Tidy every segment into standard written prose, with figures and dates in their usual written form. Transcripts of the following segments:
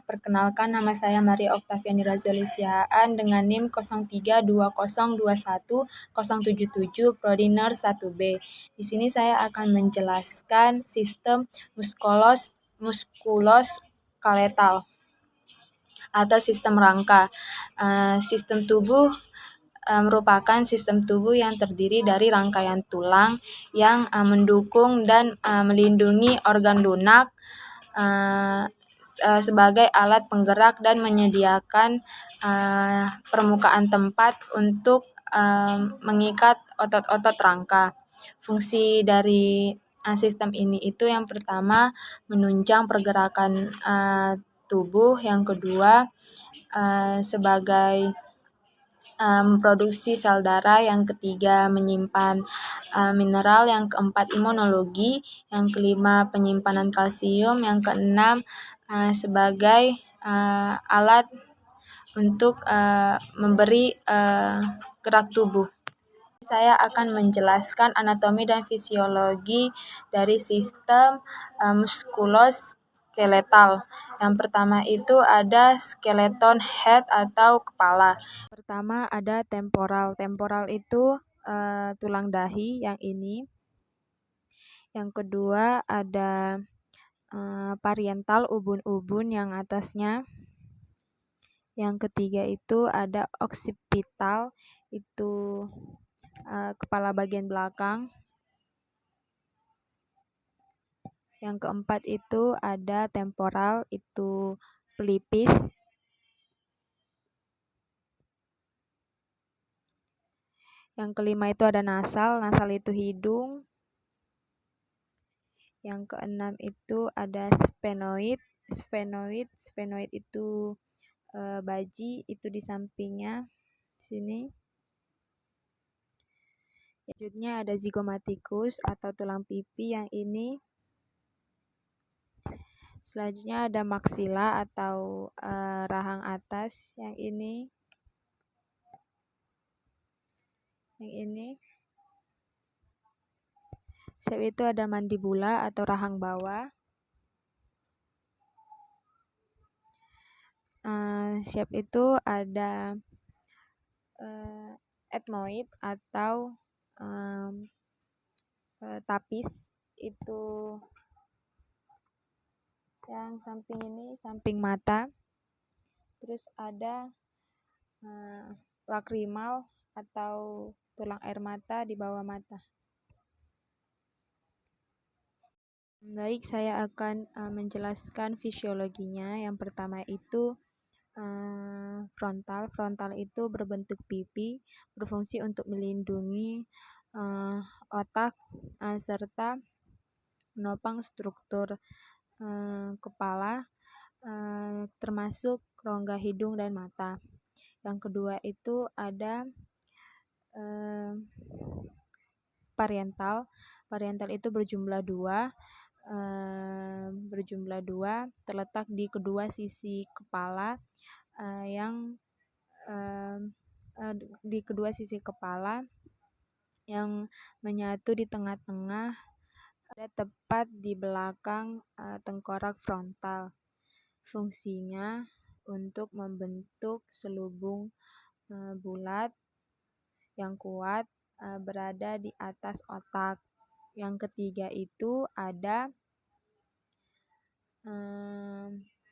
perkenalkan nama saya Maria Oktaviani Razoli Sihaan dengan NIM 0320210077 Prodi Ners 1B. Di sini saya akan menjelaskan sistem muskuloskeletal atau sistem rangka. Sistem tubuh merupakan sistem tubuh yang terdiri dari rangkaian tulang yang mendukung dan melindungi organ lunak sebagai alat penggerak dan menyediakan permukaan tempat untuk mengikat otot-otot rangka. Fungsi dari sistem ini itu yang pertama menunjang pergerakan tubuh, yang kedua sebagai memproduksi sel darah, yang ketiga menyimpan mineral, yang keempat imunologi, yang kelima penyimpanan kalsium, yang keenam sebagai alat untuk memberi gerak tubuh. Saya akan menjelaskan anatomi dan fisiologi dari sistem muskuloskeletal. Yang pertama itu ada skeleton head atau kepala. Pertama ada temporal. Temporal itu tulang dahi yang ini. Yang kedua ada parietal, ubun-ubun yang atasnya. Yang ketiga itu ada occipital, itu kepala bagian belakang. Yang keempat itu ada temporal, itu pelipis. Yang kelima itu ada nasal, nasal itu hidung. Yang keenam itu ada sphenoid, sphenoid itu baji, itu di sampingnya sini. Selanjutnya ada zygomaticus atau tulang pipi yang ini. Selanjutnya ada maxilla atau rahang atas yang ini. Yang ini. Setelah itu ada mandibula atau rahang bawah. Siap itu ada ethmoid atau tapis, itu yang samping ini, samping mata. Terus ada lakrimal atau tulang air mata di bawah mata. Baik, saya akan menjelaskan fisiologinya. Yang pertama itu frontal. Frontal itu berbentuk pipi, berfungsi untuk melindungi otak serta menopang struktur kepala, termasuk rongga hidung dan mata. Yang kedua itu ada parietal. Parietal itu berjumlah dua, terletak di kedua sisi kepala, yang menyatu di tengah-tengah, ada tepat di belakang tengkorak frontal. Fungsinya untuk membentuk selubung bulat yang kuat berada di atas otak. Yang ketiga itu ada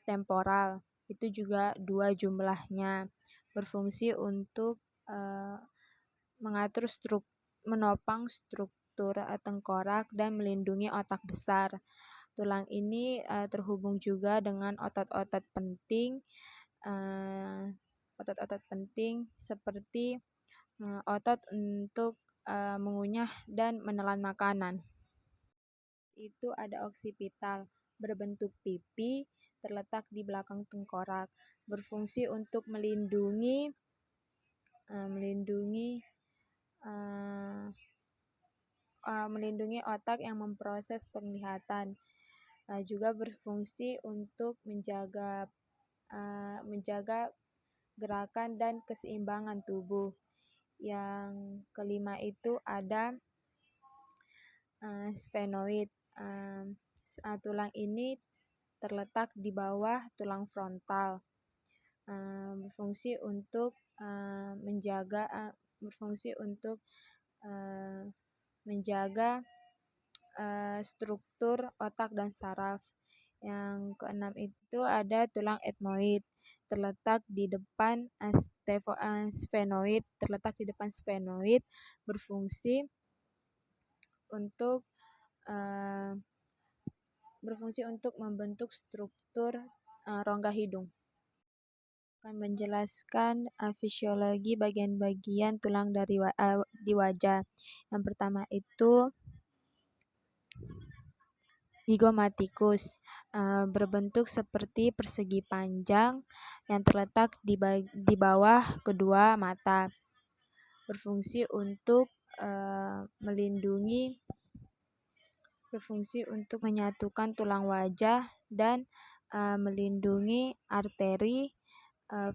temporal, itu juga dua jumlahnya, berfungsi untuk menopang struktur tengkorak dan melindungi otak besar. Tulang ini terhubung juga dengan otot-otot penting, seperti otot untuk mengunyah dan menelan makanan. Itu ada occipital, berbentuk pipi, terletak di belakang tengkorak, berfungsi untuk melindungi otak yang memproses penglihatan. Juga berfungsi untuk menjaga gerakan dan keseimbangan tubuh. Yang kelima itu ada sphenoid. Tulang ini terletak di bawah tulang frontal. Berfungsi untuk menjaga struktur otak dan saraf. Yang keenam itu ada tulang etmoid, terletak di depan sphenoid, berfungsi untuk membentuk struktur rongga hidung. Akan menjelaskan fisiologi bagian-bagian tulang di wajah. Yang pertama itu zygomaticus, berbentuk seperti persegi panjang yang terletak di bawah kedua mata. Berfungsi untuk menyatukan tulang wajah dan melindungi arteri,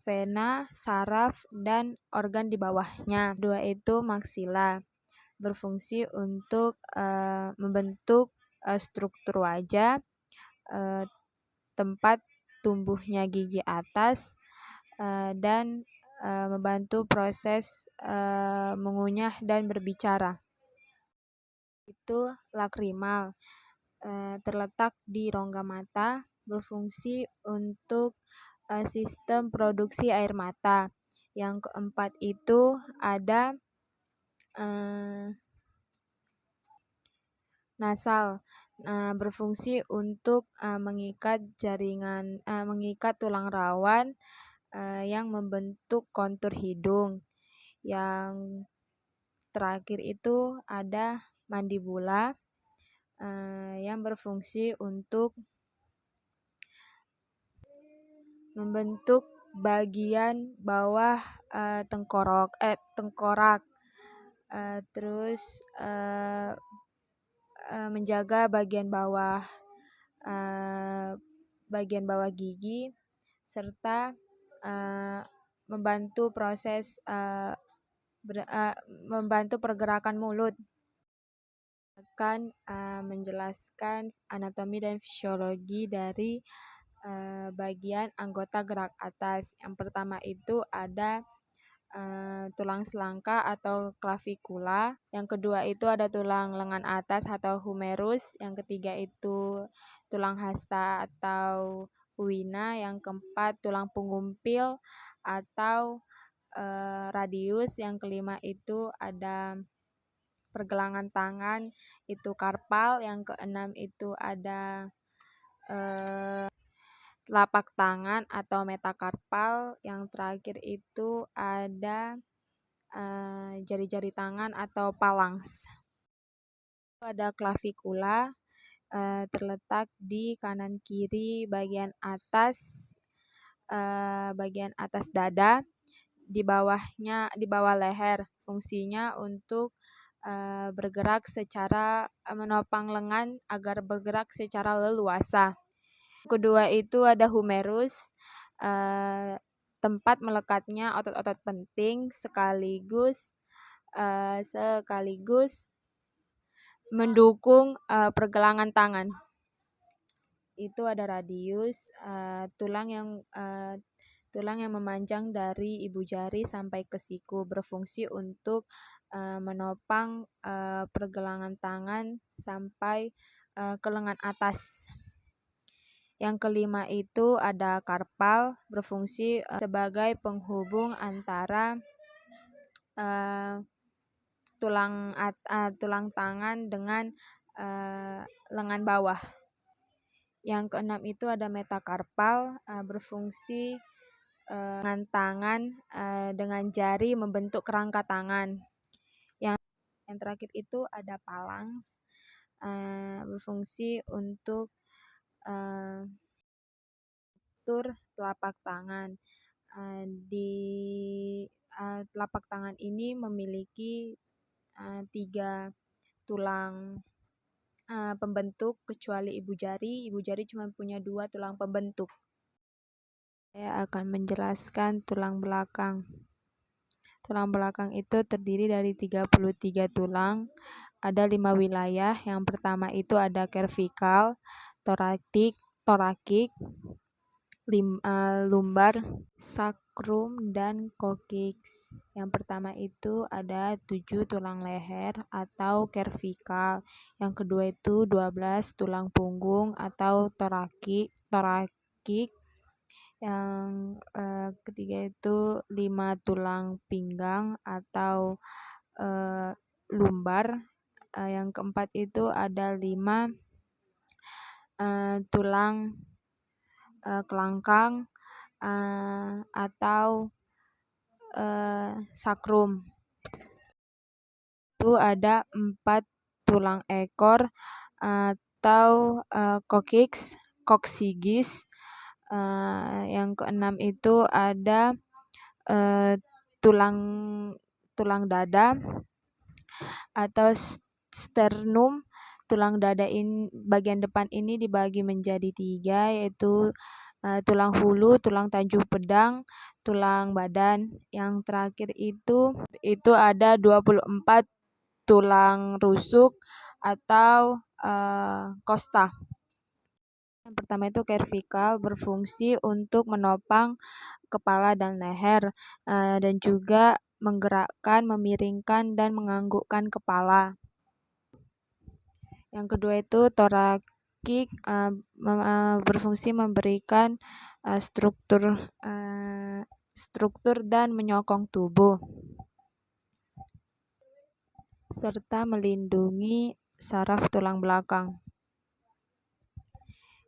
vena, saraf, dan organ di bawahnya. Kedua itu maksila, berfungsi untuk membentuk struktur wajah, tempat tumbuhnya gigi atas, dan membantu proses mengunyah dan berbicara. Itu lakrimal, terletak di rongga mata, berfungsi untuk sistem produksi air mata. Yang keempat itu ada nasal, berfungsi untuk mengikat tulang rawan yang membentuk kontur hidung. Yang terakhir itu ada mandibula, yang berfungsi untuk membentuk bagian bawah tengkorak, terus menjaga bagian bawah gigi, serta membantu pergerakan mulut. Akan menjelaskan anatomi dan fisiologi dari bagian anggota gerak atas. Yang pertama itu ada tulang selangka atau clavikula. Yang kedua itu ada tulang lengan atas atau humerus. Yang ketiga itu tulang hasta atau uina. Yang keempat tulang pengumpil atau radius. Yang kelima itu ada pergelangan tangan, itu karpal. Yang keenam itu ada telapak tangan atau metakarpal. Yang terakhir itu ada jari-jari tangan atau palangs. Ada clavikula, terletak di kanan kiri bagian atas dada, di bawah leher. Fungsinya untuk menopang lengan agar bergerak secara leluasa. Kedua itu ada humerus, tempat melekatnya otot-otot penting sekaligus mendukung pergelangan tangan. Itu ada radius, tulang yang memanjang dari ibu jari sampai ke siku, berfungsi untuk menopang pergelangan tangan sampai ke lengan atas. Yang kelima itu ada karpal, berfungsi sebagai penghubung antara tulang tangan dengan lengan bawah. Yang keenam itu ada metakarpal, berfungsi dengan tangan dengan jari membentuk kerangka tangan. Yang terakhir itu ada palangs, berfungsi untuk telapak tangan. Di telapak tangan ini memiliki 3 tulang pembentuk, kecuali ibu jari. Ibu jari cuma punya 2 tulang pembentuk. Saya akan menjelaskan tulang belakang. Tulang belakang itu terdiri dari 33 tulang. Ada 5 wilayah. Yang pertama itu ada cervical, thoracic, torakik, lumbar, sacrum, dan coccyx. Yang pertama itu ada 7 tulang leher atau cervical. Yang kedua itu 12 tulang punggung atau torakik. Yang ketiga itu 5 tulang pinggang atau lumbar. Yang keempat itu ada 5 tulang kelangkang atau sacrum. Itu ada 4 tulang ekor atau coccyx. Yang keenam itu ada tulang dada atau sternum. Tulang dada ini bagian depan ini dibagi menjadi 3, yaitu tulang hulu, tulang tanjung pedang, tulang badan. Yang terakhir itu ada 24 tulang rusuk atau costa. Yang pertama itu cervical, berfungsi untuk menopang kepala dan leher, dan juga menggerakkan, memiringkan, dan menganggukkan kepala. Yang kedua itu torakik, berfungsi memberikan struktur dan menyokong tubuh, serta melindungi saraf tulang belakang.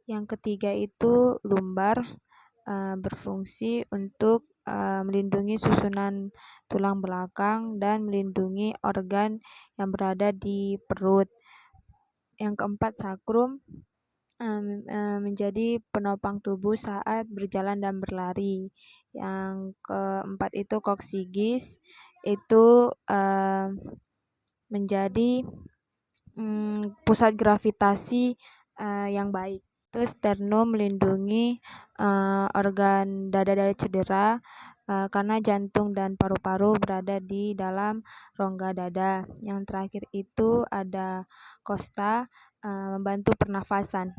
Yang ketiga itu lumbar, berfungsi untuk melindungi susunan tulang belakang dan melindungi organ yang berada di perut. Yang keempat sacrum, menjadi penopang tubuh saat berjalan dan berlari. Yang keempat itu coccyx, itu menjadi pusat gravitasi yang baik. Terus sternum melindungi organ dada dari cedera, karena jantung dan paru-paru berada di dalam rongga dada. Yang terakhir itu ada costa, membantu pernafasan.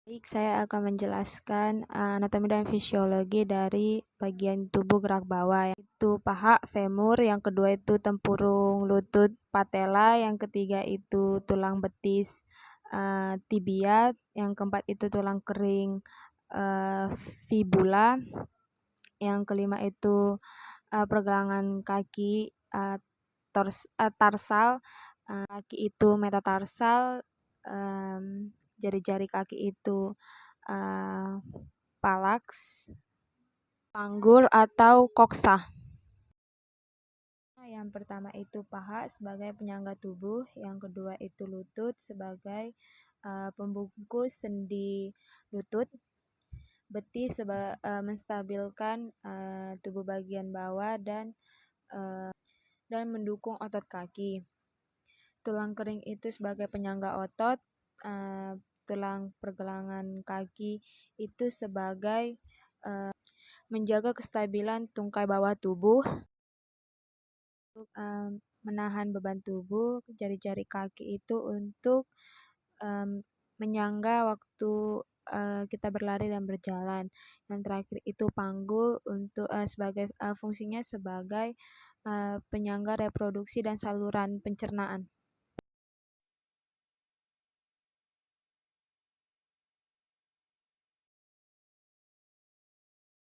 Baik, saya akan menjelaskan anatomi dan fisiologi dari bagian tubuh gerak bawah, yaitu paha, femur, yang kedua itu tempurung lutut, patella, yang ketiga itu tulang betis, tibia, yang keempat itu tulang kering, fibula, yang kelima itu pergelangan kaki, tarsal, kaki itu metatarsal, jari-jari kaki itu phalanx, panggul atau coxa. Yang pertama itu paha sebagai penyangga tubuh, yang kedua itu lutut sebagai pembungkus sendi lutut, betis menstabilkan tubuh bagian bawah dan mendukung otot kaki. Tulang kering itu sebagai penyangga otot, tulang pergelangan kaki itu sebagai menjaga kestabilan tungkai bawah tubuh, untuk menahan beban tubuh. Jari-jari kaki itu untuk menyangga waktu kita berlari dan berjalan. Yang terakhir itu panggul untuk sebagai fungsinya sebagai penyangga reproduksi dan saluran pencernaan.